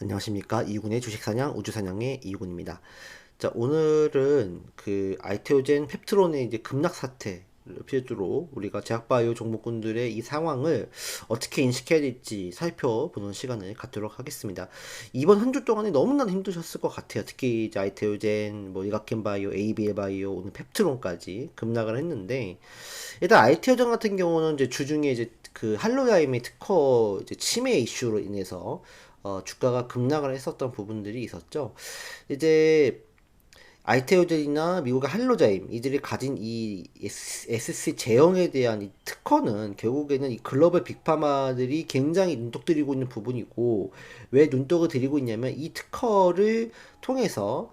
안녕하십니까. 이군의 주식사냥, 우주사냥의 이군입니다. 자, 오늘은 그 아이테오젠 펩트론의 이제 급락 사태를 필두로 우리가 제약바이오 종목군들의 이 상황을 어떻게 인식해야 될지 살펴보는 시간을 갖도록 하겠습니다. 이번 한 주 동안에 너무나 힘드셨을 것 같아요. 특히 이제 아이테오젠, 뭐 이가켄바이오, ABL바이오, 오늘 펩트론까지 급락을 했는데, 일단 아이테오젠 같은 경우는 이제 주중에 이제 그 할로다임의 특허 이제 침해 이슈로 인해서 주가가 급락을 했었던 부분들이 있었죠. 이제 아이테오젠이나 미국의 할로자임 이들이 가진 이 SC 제형에 대한 이 특허는 결국에는 이 글로벌 빅파마들이 굉장히 눈독 들이고 있는 부분이고, 왜 눈독을 들이고 있냐면 이 특허를 통해서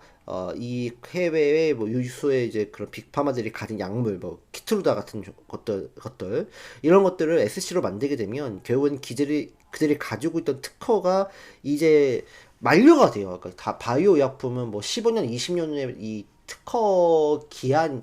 이 해외의 뭐 유수의 이제 그런 빅파마들이 가진 약물, 뭐 키트루다 같은 것들 이런 것들을 SC로 만들게 되면 결국은 그들이 가지고 있던 특허가 이제 만료가 돼요. 그러니까 다 바이오 의약품은 뭐 15년, 20년의 이 특허 기한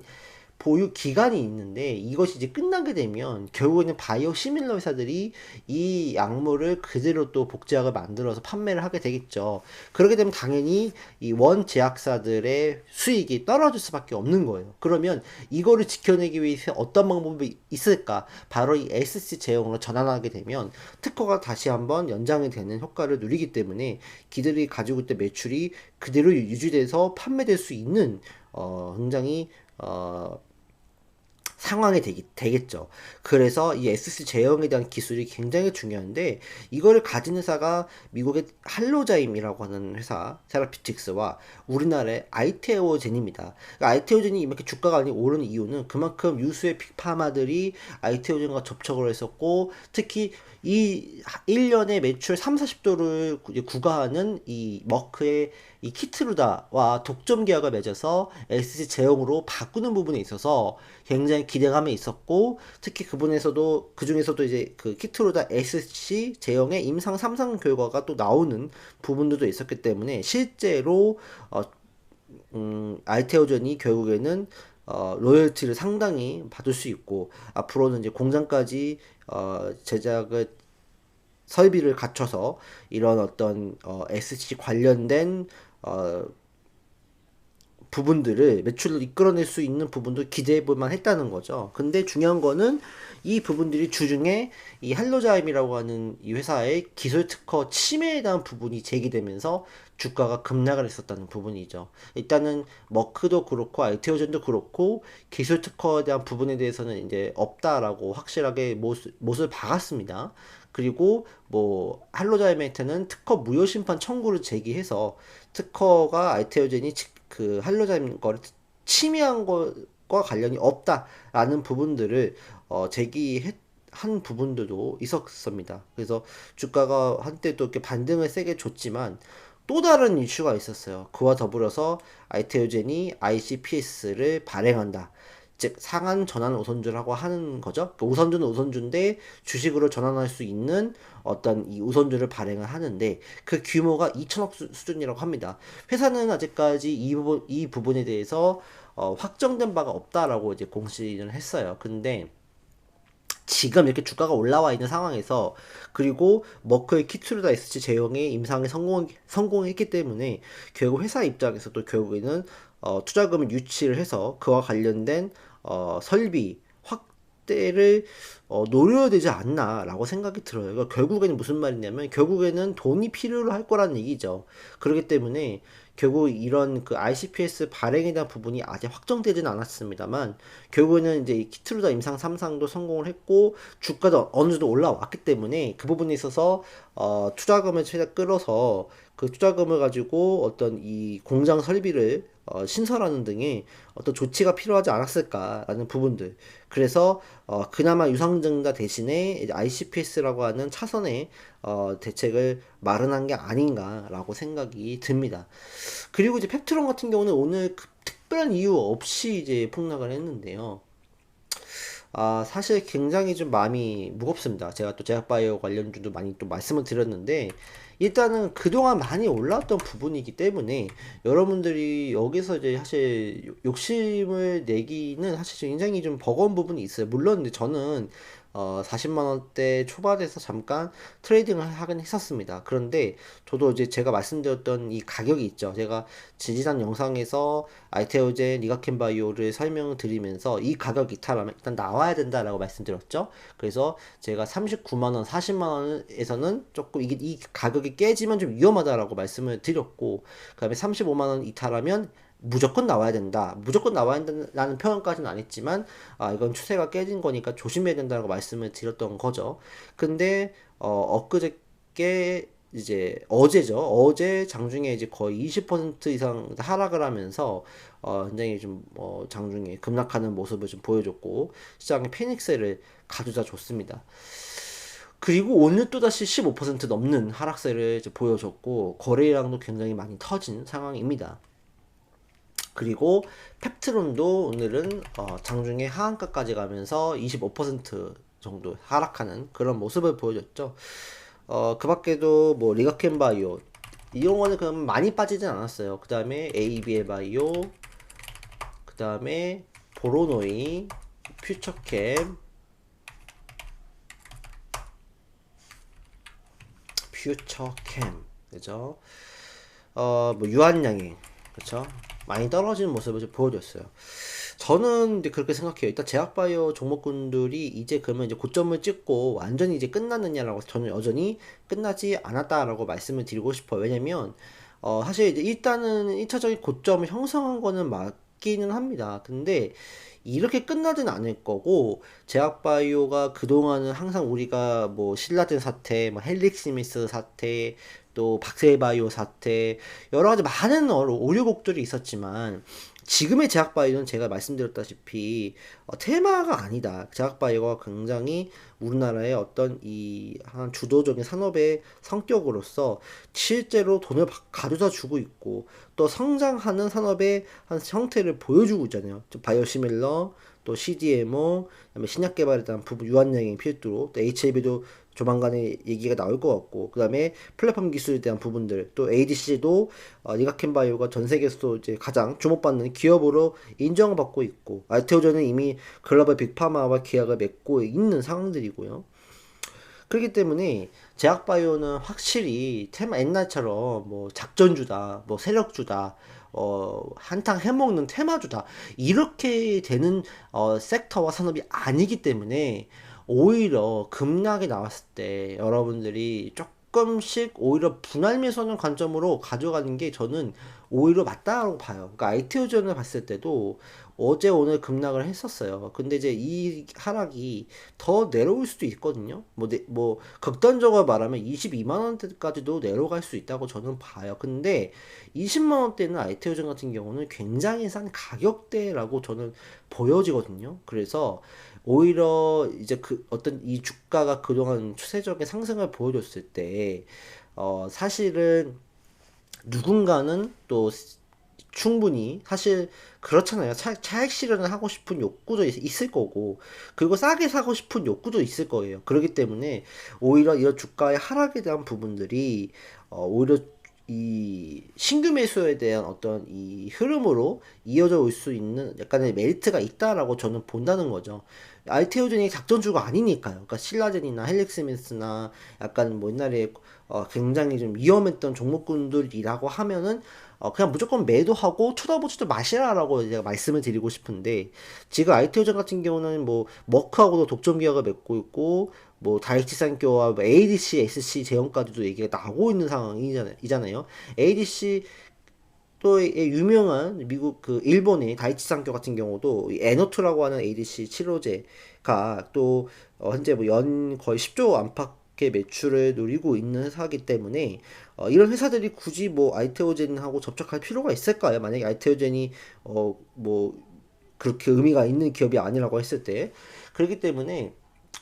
보유 기간이 있는데, 이것이 이제 끝나게 되면 결국에는 바이오 시밀러 회사들이 이 약물을 그대로 또 복제약을 만들어서 판매를 하게 되겠죠. 그렇게 되면 당연히 이 원 제약사들의 수익이 떨어질 수밖에 없는 거예요. 그러면 이거를 지켜내기 위해서 어떤 방법이 있을까? 바로 이 SC 제형으로 전환하게 되면 특허가 다시 한번 연장이 되는 효과를 누리기 때문에 기들이 가지고 있던 매출이 그대로 유지돼서 판매될 수 있는 굉장히 상황이 되겠죠. 그래서 이 SC 제형에 대한 기술이 굉장히 중요한데, 이거를 가진 회사가 미국의 할로자임이라고 하는 회사 세라피틱스와 우리나라의 아이테오젠입니다. 그러니까 아이테오젠이 이렇게 주가가 많이 오른 이유는 그만큼 유수의 빅파마들이 아이테오젠과 접촉을 했었고, 특히 이 1년에 매출 3, 40조를 구가하는 이 머크의 이 키트루다와 독점 계약을 맺어서 SC 제형으로 바꾸는 부분에 있어서 굉장히 기대감이 있었고, 특히 그 중에서도 이제 그 키트루다 SC 제형의 임상 3상 결과가 또 나오는 부분들도 있었기 때문에 실제로 알테오전이 결국에는 로열티를 상당히 받을 수 있고, 앞으로는 이제 공장까지 제작을 설비를 갖춰서 이런 어떤 SC 관련된 어, 부분들을 매출을 이끌어낼 수 있는 부분도 기대해 볼 만했다는 거죠. 근데 중요한 거는 이 부분들이 주중에 이 할로자임이라고 하는 이 회사의 기술 특허 침해에 대한 부분이 제기되면서 주가가 급락을 했었다는 부분이죠. 일단은 머크도 그렇고 알테오젠도 그렇고 기술 특허에 대한 부분에 대해서는 이제 없다라고 확실하게 못을 박았습니다. 그리고 뭐 할로자임한테는 특허 무효 심판 청구를 제기해서 특허가 알테오젠이 그 할로자임 거를 침해한 것과 관련이 없다라는 부분들을 제기한 부분들도 있었습니다. 그래서 주가가 한때 또 이렇게 반등을 세게 줬지만 또 다른 이슈가 있었어요. 그와 더불어서 아이테오젠이 ICPS를 발행한다. 즉 상한 전환 우선주라고 하는 거죠. 그 우선주는 우선주인데 주식으로 전환할 수 있는 어떤 이 우선주를 발행을 하는데, 그 규모가 2천억 수준이라고 합니다. 회사는 아직까지 이 부분에 대해서 확정된 바가 없다라고 이제 공시를 했어요. 근데 지금 이렇게 주가가 올라와 있는 상황에서, 그리고 머크의 키트루다 SC 제형의 임상에 성공했기 때문에 결국 회사 입장에서도 결국에는 투자금을 유치를 해서 그와 관련된 설비 확대를 노려야 되지 않나라고 생각이 들어요. 그러니까 결국에는 무슨 말이냐면 결국에는 돈이 필요로 할 거라는 얘기죠. 그렇기 때문에 결국 이런 그 ICPS 발행에 대한 부분이 아직 확정되지는 않았습니다만, 결국에는 이제 이 키트루다 임상 3상도 성공을 했고 주가도 어느 정도 올라왔기 때문에 그 부분에 있어서 투자금을 최대 끌어서 그 투자금을 가지고 어떤 이 공장 설비를 신설하는 등의 어떤 조치가 필요하지 않았을까라는 부분들. 그래서 그나마 유상증자 대신에 이제 ICPS라고 하는 차선의 대책을 마련한 게 아닌가라고 생각이 듭니다. 그리고 이제 펩트론 같은 경우는 오늘 특별한 이유 없이 이제 폭락을 했는데요. 사실 굉장히 좀 마음이 무겁습니다. 제가 또 제약바이오 관련주도 많이 또 말씀을 드렸는데, 일단은 그동안 많이 올라왔던 부분이기 때문에 여러분들이 여기서 이제 사실 욕심을 내기는 사실 굉장히 좀 버거운 부분이 있어요. 물론 근데 저는 40만 원대 초반에서 잠깐 트레이딩을 하긴 했었습니다. 그런데 저도 이제 제가 말씀드렸던 이 가격이 있죠. 제가 지지난 영상에서 알테오젠, 리가켄바이오를 설명을 드리면서 이 가격 이탈하면 일단 나와야 된다라고 말씀드렸죠. 그래서 제가 39만 원, 40만 원에서는 조금 이 가격이 깨지면 좀 위험하다라고 말씀을 드렸고, 그다음에 35만 원 이탈하면 무조건 나와야 된다. 무조건 나와야 된다는 표현까지는 안 했지만, 이건 추세가 깨진 거니까 조심해야 된다고 말씀을 드렸던 거죠. 근데, 엊그저께, 이제, 어제죠. 어제 장중에 이제 거의 20% 이상 하락을 하면서, 굉장히 좀, 장중에 급락하는 모습을 좀 보여줬고, 시장의 패닉세를 가져다 줬습니다. 그리고 오늘 또다시 15% 넘는 하락세를 이제 보여줬고, 거래량도 굉장히 많이 터진 상황입니다. 그리고 펩트론도 오늘은 장중에 하한가까지 가면서 25% 정도 하락하는 그런 모습을 보여줬죠. 그 밖에도 뭐 리가켄바이오 이런 거는 그럼 많이 빠지진 않았어요. 그 다음에 ABL 바이오, 그 다음에 보로노이, 퓨처캠, 그죠? 뭐 유한양행, 그쵸? 많이 떨어지는 모습을 좀 보여줬어요. 저는 이제 그렇게 생각해요. 일단 제약바이오 종목군들이 이제 그러면 이제 고점을 찍고 완전히 이제 끝났느냐라고 저는 여전히 끝나지 않았다라고 말씀을 드리고 싶어요. 왜냐면 사실 이제 일단은 1차적인 고점을 형성한 거는 맞기는 합니다. 근데 이렇게 끝나진 않을 거고, 제약바이오가 그동안은 항상 우리가 뭐 신라젠 사태, 뭐 헬릭시미스 사태, 또 박세바이오 사태, 여러 가지 많은 오류곡들이 있었지만, 지금의 제약바이오는 제가 말씀드렸다시피 테마가 아니다. 제약바이오가 굉장히 우리나라의 어떤 이 한 주도적인 산업의 성격으로서 실제로 돈을 가져다 주고 있고, 또 성장하는 산업의 한 형태를 보여주고 있잖아요. 바이오시밀러, 또 CDMO, 그다음에 신약 개발에 대한 부분 유한양행 필두로, 또 HLB도 조만간에 얘기가 나올 것 같고, 그 다음에 플랫폼 기술에 대한 부분들, 또 ADC도 리가켄바이오가 전 세계에서도 이제 가장 주목받는 기업으로 인정을 받고 있고, 알테오전은 이미 글로벌 빅파마와 계약을 맺고 있는 상황들이고요. 그렇기 때문에 제약바이오는 확실히 테마 옛날처럼 뭐 작전주다, 뭐 세력주다, 한탕 해먹는 테마주다 이렇게 되는 섹터와 산업이 아니기 때문에 오히려 급락이 나왔을 때 여러분들이 조금씩 오히려 분할 매수하는 관점으로 가져가는 게 저는 오히려 맞다고 봐요. 그러니까 IT오전을 봤을 때도 어제 오늘 급락을 했었어요. 근데 이제 이 하락이 더 내려올 수도 있거든요. 뭐 극단적으로 말하면 22만 원대까지도 내려갈 수 있다고 저는 봐요. 근데 20만 원대는 IT오전 같은 경우는 굉장히 싼 가격대라고 저는 보여지거든요. 그래서 오히려 이제 그 어떤 이 주가가 그동안 추세적인 상승을 보여줬을 때 사실은 누군가는 또 충분히 사실 그렇잖아요. 차익 실현을 하고 싶은 욕구도 있을 거고, 그리고 싸게 사고 싶은 욕구도 있을 거예요. 그렇기 때문에 오히려 이런 주가의 하락에 대한 부분들이 오히려 이 신규 매수에 대한 어떤 이 흐름으로 이어져 올 수 있는 약간의 메리트가 있다라고 저는 본다는 거죠. 알테오젠이 작전주가 아니니까요. 그러니까 신라젠이나 헬릭스미스나 약간 뭐 옛날에 굉장히 좀 위험했던 종목군들이라고 하면은 그냥 무조건 매도하고 쳐다보지도 마시라라고 제가 말씀을 드리고 싶은데, 지금 알테오젠 같은 경우는 뭐 머크하고도 독점 계약을 맺고 있고, 뭐 다이치산교와 뭐 ADC, SC 제형까지도 얘기가 나오고 있는 상황이잖아요. ADC 또 유명한 미국 그 일본의 다이치산교 같은 경우도 에노투라고 하는 ADC 치료제가 또 현재 뭐 연 거의 10조 안팎의 매출을 누리고 있는 회사이기 때문에 이런 회사들이 굳이 뭐 알테오젠하고 접촉할 필요가 있을까요? 만약에 알테오젠이 뭐 그렇게 의미가 있는 기업이 아니라고 했을 때. 그렇기 때문에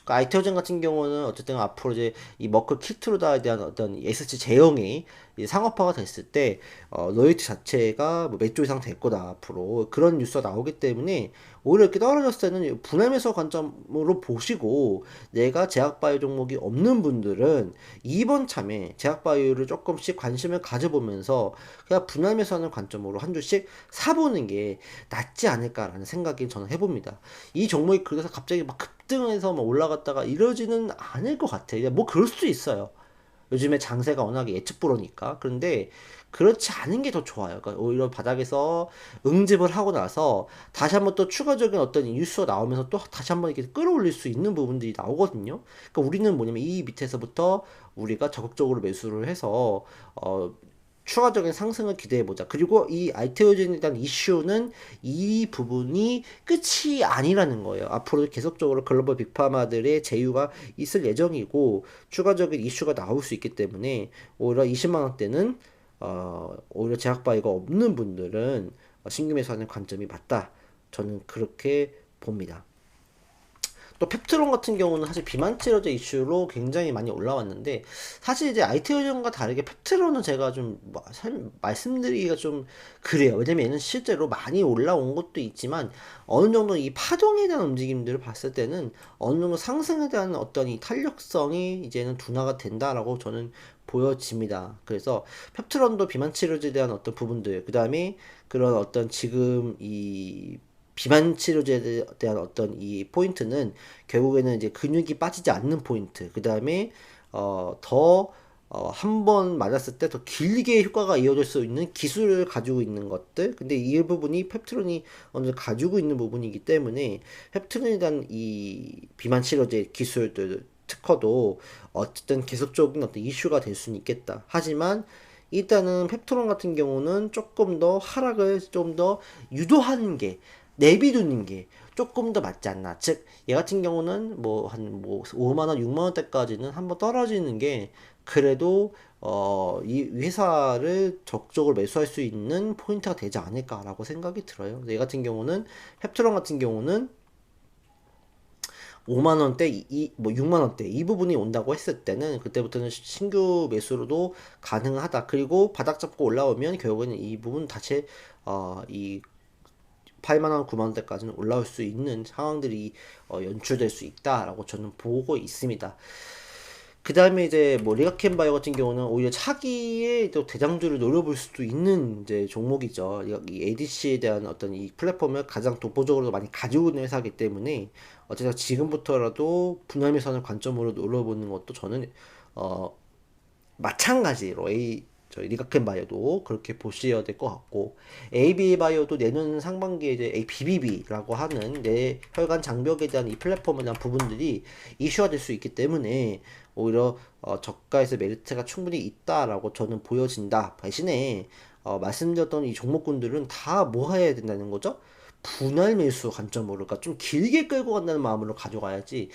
아이테오젠 같은 경우는 어쨌든 앞으로 이제 이 머클 키트로다에 대한 어떤 SC 제형이 상업화가 됐을 때 로열티 자체가 뭐 몇 조 이상 될 거다 앞으로 그런 뉴스가 나오기 때문에 오히려 이렇게 떨어졌을 때는 분할 매수 관점으로 보시고, 내가 제약바이오 종목이 없는 분들은 이번 참에 제약바이오를 조금씩 관심을 가져보면서 그냥 분할 매수하는 관점으로 한 주씩 사보는 게 낫지 않을까라는 생각이 저는 해봅니다. 이 종목이 그래서 갑자기 막 급등해서 뭐 올라갔다가 이러지는 않을 것 같아요. 뭐 그럴 수도 있어요. 요즘에 장세가 워낙에 예측 불허니까. 그런데 그렇지 않은 게 더 좋아요. 그러니까 오히려 바닥에서 응집을 하고 나서 다시 한번 또 추가적인 어떤 뉴스가 나오면서 또 다시 한번 이렇게 끌어올릴 수 있는 부분들이 나오거든요. 그러니까 우리는 뭐냐면 이 밑에서부터 우리가 적극적으로 매수를 해서 추가적인 상승을 기대해 보자. 그리고 이 알테오젠에 대한 이슈는 이 부분이 끝이 아니라는 거예요. 앞으로 계속적으로 글로벌 빅파마들의 제휴가 있을 예정이고 추가적인 이슈가 나올 수 있기 때문에 오히려 20만 원대는 오히려 제약바이가 없는 분들은 신규 매수하는 관점이 맞다. 저는 그렇게 봅니다. 또 펩트론 같은 경우는 사실 비만 치료제 이슈로 굉장히 많이 올라왔는데 사실 이제 아이티오젠과 다르게 펩트론은 제가 좀 말씀드리기가 좀 그래요. 왜냐면 얘는 실제로 많이 올라온 것도 있지만 어느 정도 이 파동에 대한 움직임들을 봤을 때는 어느 정도 상승에 대한 어떤 이 탄력성이 이제는 둔화가 된다라고 저는 보여집니다. 그래서 펩트론도 비만 치료제에 대한 어떤 부분들, 그 다음에 그런 어떤 지금 이 비만 치료제에 대한 어떤 이 포인트는 결국에는 이제 근육이 빠지지 않는 포인트. 그 다음에 한 번 맞았을 때 더 길게 효과가 이어질 수 있는 기술을 가지고 있는 것들. 근데 이 부분이 펩트론이 어느 정도 가지고 있는 부분이기 때문에 펩트론에 대한 이 비만 치료제 기술들 특허도 어쨌든 계속적인 어떤 이슈가 될 수는 있겠다. 하지만 일단은 펩트론 같은 경우는 조금 더 하락을 좀 더 유도하는 게 내비두는 게 조금 더 맞지 않나. 즉, 얘 같은 경우는 뭐, 5만원, 6만원대까지는 한번 떨어지는 게 그래도, 이 회사를 적극적으로 매수할 수 있는 포인트가 되지 않을까라고 생각이 들어요. 얘 같은 경우는, 펩트론 같은 경우는 5만원대, 뭐 6만원대, 이 부분이 온다고 했을 때는 그때부터는 신규 매수로도 가능하다. 그리고 바닥 잡고 올라오면 결국에는 이 부분 다시, 이 8만원, 9만원대까지는 올라올 수 있는 상황들이 연출될 수 있다라고 저는 보고 있습니다. 그 다음에 이제 뭐 리가켄바이오 같은 경우는 오히려 차기의 또 대장주를 노려볼 수도 있는 이제 종목이죠. 이 ADC에 대한 어떤 이 플랫폼을 가장 독보적으로 많이 가지고 있는 회사이기 때문에 어쨌든 지금부터라도 분할매수하는 관점으로 노려보는 것도 저는 마찬가지로 저희 리가켄 바이오도 그렇게 보셔야 될 것 같고 AB 바이오도 내년 상반기에 이제 BBB라고 하는 내 혈관 장벽에 대한 이 플랫폼에 대한 부분들이 이슈화 될 수 있기 때문에 오히려 저가에서 메리트가 충분히 있다라고 저는 보여진다. 대신에 말씀드렸던 이 종목군들은 다 뭐 해야 된다는 거죠? 분할 매수 관점으로, 그러니까 좀 길게 끌고 간다는 마음으로 가져가야지,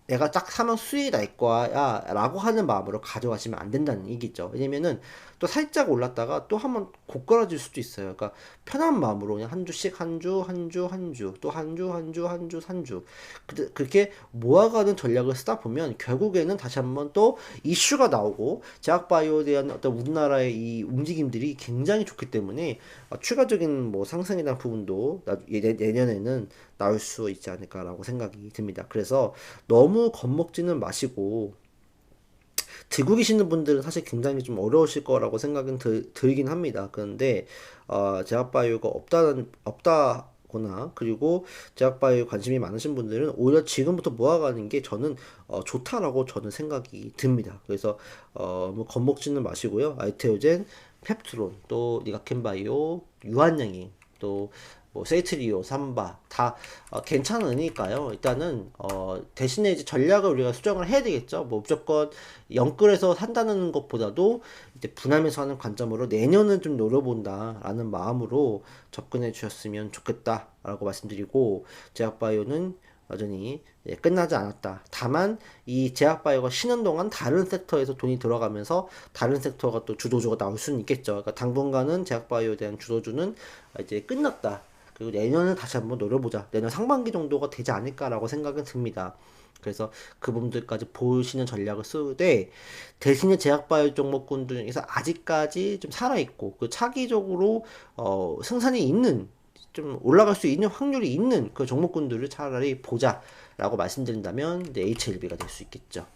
내가 딱 사면 수익이 날 거야 라고 하는 마음으로 가져가시면 안 된다는 얘기죠. 왜냐면은 또 살짝 올랐다가 또 한번 고꾸라질 수도 있어요. 그러니까 편한 마음으로 그냥 한 주씩 한 주, 한 주, 한 주, 또 한 주, 한 주, 한 주, 한 주. 그렇게 모아가는 전략을 쓰다 보면 결국에는 다시 한번 또 이슈가 나오고 제약바이오에 대한 어떤 우리나라의 이 움직임들이 굉장히 좋기 때문에 추가적인 뭐 상승에 대한 부분도 내년에는 나올 수 있지 않을까라고 생각이 듭니다. 그래서 너무 겁먹지는 마시고 들고 계시는 분들은 사실 굉장히 좀 어려우실 거라고 생각은 들긴 합니다. 그런데 제약바이오가 없다거나 그리고 제약바이오 관심이 많으신 분들은 오히려 지금부터 모아가는 게 저는 좋다라고 저는 생각이 듭니다. 그래서 뭐 겁먹지는 마시고요. 알테오젠, 펩트론, 또 리가켄바이오, 유한양행, 또 뭐 세이트리오, 삼바 다 괜찮으니까요. 일단은 대신에 이제 전략을 우리가 수정을 해야 되겠죠. 뭐 무조건 영끌에서 산다는 것보다도 이제 분할매수 하는 관점으로 내년은 좀 노려본다라는 마음으로 접근해 주셨으면 좋겠다라고 말씀드리고 제약바이오는 여전히 끝나지 않았다. 다만 이 제약바이오가 쉬는 동안 다른 섹터에서 돈이 들어가면서 다른 섹터가 또 주도주가 나올 수는 있겠죠. 그러니까 당분간은 제약바이오에 대한 주도주는 이제 끝났다. 그리고 내년은 다시 한번 노려보자. 내년 상반기 정도가 되지 않을까라고 생각은 듭니다. 그래서 그 부분들까지 보시는 전략을 쓰되 대신에 제약바이오 종목군들 중에서 아직까지 좀 살아있고 그 차기적으로 승산이 있는 좀 올라갈 수 있는 확률이 있는 그 종목군들을 차라리 보자라고 말씀드린다면 HLB가 될 수 있겠죠.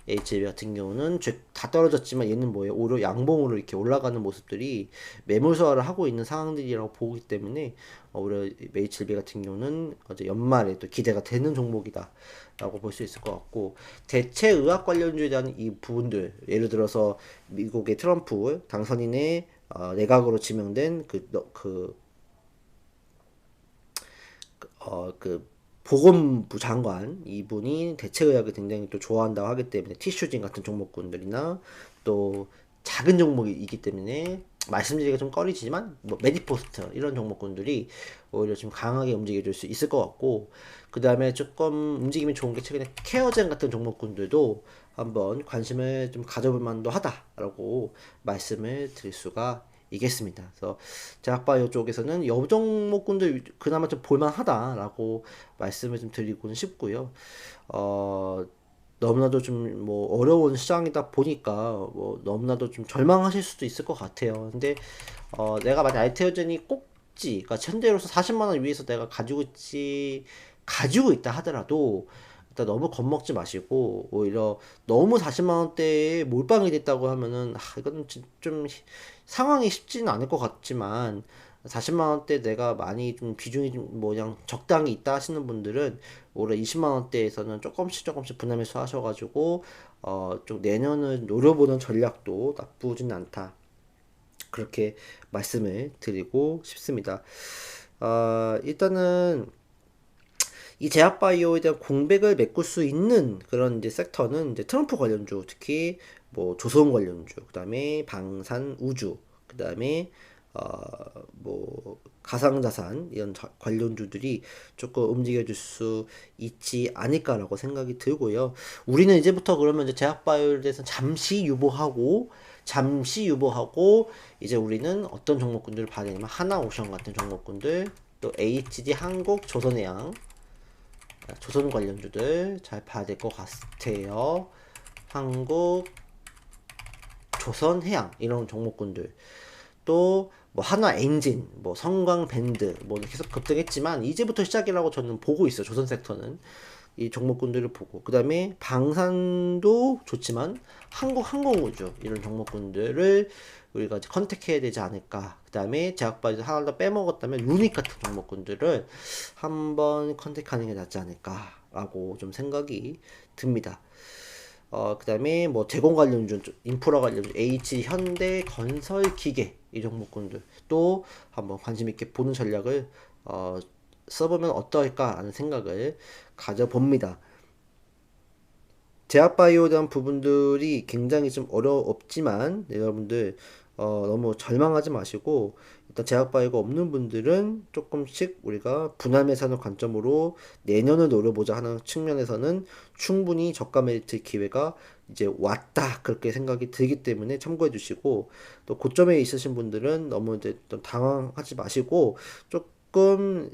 HLB 같은 경우는 다 떨어졌지만 얘는 뭐예요? 오히려 양봉으로 이렇게 올라가는 모습들이 매물서화를 하고 있는 상황들이라고 보기 때문에 오히려 HLB 같은 경우는 어제 연말에 또 기대가 되는 종목이다 라고 볼 수 있을 것 같고, 대체의학 관련주에 대한 이 부분들, 예를 들어서 미국의 트럼프 당선인의 내각으로 지명된 그 보건부 장관 이분이 대체의학을 굉장히 또 좋아한다고 하기 때문에 티슈진 같은 종목군들이나 또 작은 종목이기 때문에 말씀드리기가 좀 꺼리지만 뭐 메디포스트 이런 종목군들이 오히려 좀 강하게 움직여줄 수 있을 것 같고, 그 다음에 조금 움직임이 좋은 게 최근에 케어젠 같은 종목군들도 한번 관심을 좀 가져볼 만도 하다라고 말씀을 드릴 수가 있겠습니다. 그래서 제약바이오 쪽에서는 여 종목군들 그나마 좀 볼만하다라고 말씀을 좀 드리고는 싶고요. 너무나도 좀 뭐 어려운 시장이다 보니까 뭐 너무나도 좀 절망하실 수도 있을 것 같아요. 근데 내가 만약 알테오젠이 꼭지, 그러니까 현재로서 40만 원 위에서 내가 가지고 있다 하더라도 일단 너무 겁먹지 마시고, 오히려 너무 40만 원대에 몰빵이 됐다고 하면은 이건 좀 상황이 쉽지는 않을 것 같지만, 40만 원대 내가 많이 좀 비중이 좀 뭐 그냥 적당히 있다 하시는 분들은 올해 20만 원대에서는 조금씩 분할 매수하셔가지고 좀 내년을 노려보는 전략도 나쁘진 않다, 그렇게 말씀을 드리고 싶습니다. 일단은 이 제약바이오에 대한 공백을 메꿀 수 있는 그런 이제 섹터는 이제 트럼프 관련주, 특히 뭐 조선 관련주, 그다음에 방산 우주, 그다음에 뭐 가상자산 이런 관련주들이 조금 움직여줄 수 있지 않을까라고 생각이 들고요. 우리는 이제부터 그러면 이제 제약바이오에 대해서 잠시 유보하고 이제 우리는 어떤 종목군들을 봐야 되냐면 하나오션 같은 종목군들, 또 HD 한국, 조선해양, 조선 관련주들 잘 봐야 될 것 같아요. 한국, 조선해양 이런 종목군들, 또 뭐 한화 엔진, 뭐 성광 밴드, 뭐 계속 급등했지만 이제부터 시작이라고 저는 보고 있어요. 조선 섹터는 이 종목군들을 보고, 그 다음에 방산도 좋지만 한국 항공우주 이런 종목군들을 우리가 이제 컨택해야 되지 않을까. 그 다음에 제약바이오 하나 더 빼먹었다면 루닉 같은 종목군들을 한번 컨택하는 게 낫지 않을까라고 좀 생각이 듭니다. 그 다음에 뭐 제공 관련주, 인프라 관련주, H, 현대, 건설, 기계 이 종목군들 또 한번 관심 있게 보는 전략을 써보면 어떨까 하는 생각을 가져봅니다. 제약바이오에 대한 부분들이 굉장히 좀 어렵지만 여러분들 너무 절망하지 마시고, 일단 제약바이오가 없는 분들은 조금씩 우리가 분할 매산을 관점으로 내년을 노려보자 하는 측면에서는 충분히 저가 메리트 기회가 이제 왔다, 그렇게 생각이 들기 때문에 참고해 주시고, 또 고점에 있으신 분들은 너무 이제 좀 당황하지 마시고 조금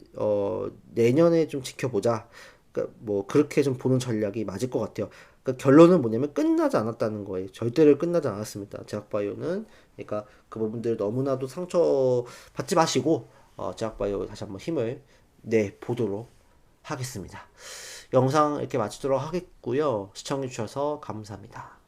내년에 좀 지켜보자, 그러니까 뭐 그렇게 좀 보는 전략이 맞을 것 같아요. 그러니까 결론은 뭐냐면 끝나지 않았다는 거예요. 절대로 끝나지 않았습니다. 제약바이오는. 그러니까 그 부분들 너무나도 상처 받지 마시고 제약바이오 다시 한번 힘을 내 보도록 하겠습니다. 영상 이렇게 마치도록 하겠고요. 시청해 주셔서 감사합니다.